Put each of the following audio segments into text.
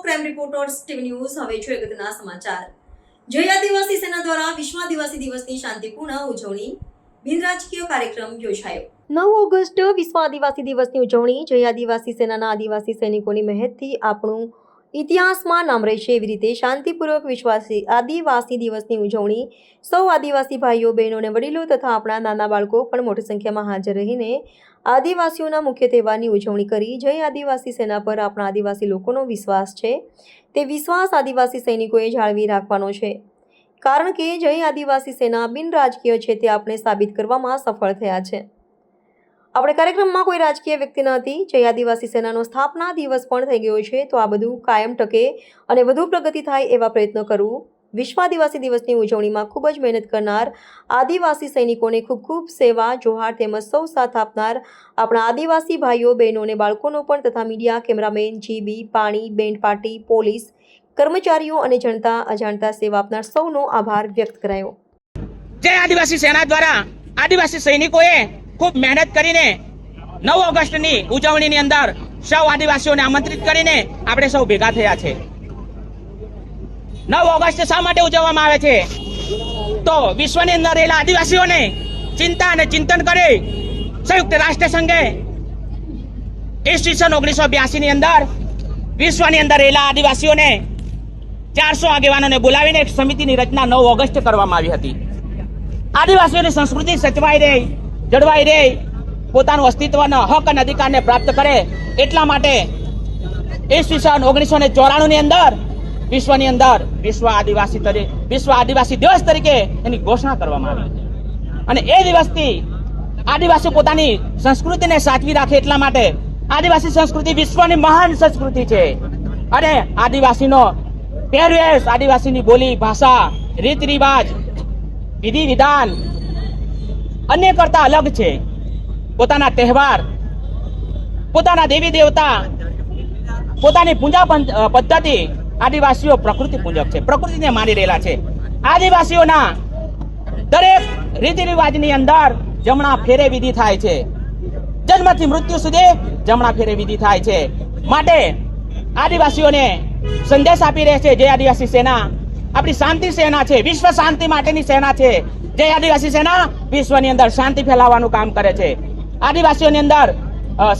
Crime reporters TV news હવે જોઈએ અગત્યના સમાચાર। જય આદિવાસી સેના દ્વારા વિશ્વ આદિવાસી દિવસની શાંતિપૂર્ણ ઉજવણી બિનરાજકીય કાર્યક્રમ યોજાયો। 9 ઓગસ્ટ વિશ્વ આદિવાસી દિવસની ઉજવણી જય આદિવાસી સેનાના આદિવાસી સૈનિકોની મહેનતથી આપણું ઇતિહાસમાં નામ રહેશે એવી રીતે શાંતિપૂર્વક વિશ્વ આદિવાસી દિવસની ઉજવણી સૌ આદિવાસી ભાઈઓ બહેનો અને વડીલો તથા આપણા નાના બાળકો પણ મોટી સંખ્યામાં હાજર રહીને આદિવાસીઓના મુખ્ય તહેવારની ઉજવણી કરી। જય આદિવાસી સેના પર આપણા આદિવાસી લોકોનો વિશ્વાસ છે, તે વિશ્વાસ આદિવાસી સૈનિકોએ જાળવી રાખવાનો છે, કારણ કે જય આદિવાસી સેના બિનરાજકીય છે તે આપણે સાબિત કરવામાં સફળ થયા છે। આપણે કાર્યક્રમમાં કોઈ રાજકીય વ્યક્તિ ન હતી। જય આદિવાસી સેનાનો સ્થાપના દિવસ પણ થઈ ગયો છે, તો આ બધું કાયમ ટકે અને વધુ પ્રગતિ થાય એવા પ્રયત્નો કરવું। વિશ્વ આદિવાસી દિવસની ઉજવણીમાં ખૂબ જ મહેનત કરનાર આદિવાસી સૈનિકોને ખૂબ ખૂબ સેવા જોહાર તેમજ સૌ સાથ આપનાર આપણા આદિવાસી ભાઈઓ બહેનો અને બાળકોનો પણ તથા મીડિયા, કેમેરામેન, જીબી, પાણી, બેન્ડ પાર્ટી, પોલીસ કર્મચારીઓ અને જનતા અજાણતા સેવા આપનાર સૌનો આભાર વ્યક્ત કરાયો। જય આદિવાસી સેના દ્વારા આદિવાસી સૈનિકોએ ખૂબ મહેનત કરીને 9 ઓગસ્ટની ઉજવણીની અંદર સૌ આદિવાસીઓને આમંત્રિત કરીને આપણે સૌ ભેગા થયા છે। 9 ઓગસ્ટ શા માટે ઉજવવામાં આવે છે? તો વિશ્વની અંદર રહેલા આદિવાસીઓને ચિંતા અને ચિંતન કરી સંયુક્ત રાષ્ટ્ર સંઘે ઈસવીસન 1982 ની અંદર વિશ્વની અંદર રહેલા આદિવાસીઓને 400 આગેવાનોને બોલાવીને એક સમિતિની રચના 9 ઓગસ્ટ કરવામાં આવી હતી। આદિવાસીઓની સંસ્કૃતિ સચવાઈ રહે, જળવાઈ રહે, પોતાનું અસ્તિત્વનો હક અને અધિકારને પ્રાપ્ત કરે એટલા માટે ઈસવીસન 1994 ની અંદર વિશ્વની અંદર વિશ્વ આદિવાસી દિવસ તરીકે એની ઘોષણા કરવામાં આવી અને એ દિવસથી આદિવાસી પોતાની સંસ્કૃતિને સાચવી રાખે એટલા માટે આદિવાસી સંસ્કૃતિ વિશ્વની મહાન સંસ્કૃતિ છે અને આદિવાસીનો પહેરવેશ, આદિવાસીની બોલી, ભાષા, રીત રિવાજ, વિધિ વિધાન અન્ય કરતા અલગ છે। પોતાના તહેવાર, પોતાના દેવી દેવતા, પોતાની પૂજા પદ્ધતિ આદિવાસીઓ પ્રકૃતિ પૂજક છે, પ્રકૃતિને માની રહેલા છે। આદિવાસીઓના દરેક રીતિ રિવાજની અંદર જમણા ફેરે વિધિ થાય છે, જન્મથી મૃત્યુ સુધી જમણા ફેરે વિધિ થાય છે। માટે આદિવાસીઓને સંદેશ આપી રહે છે જય આદિવાસી સેના આપણી શાંતિ સેના છે, વિશ્વ શાંતિ માટેની સેના છે। જય આદિવાસી સેના વિશ્વની અંદર શાંતિ ફેલાવવાનું કામ કરે છે, આદિવાસીઓની અંદર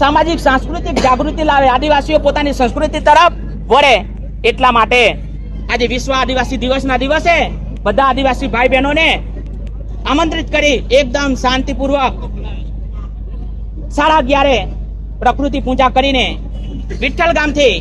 સામાજિક સાંસ્કૃતિક જાગૃતિ લાવે, આદિવાસીઓ પોતાની સંસ્કૃતિ તરફ વળે એટલા માટે આજે વિશ્વ આદિવાસી દિવસના દિવસે બધા આદિવાસી ભાઈ બહેનોને આમંત્રિત કરી એકદમ શાંતિપૂર્વક 11:30 પ્રકૃતિ પૂજા કરીને વિઠ્ઠલ ગામથી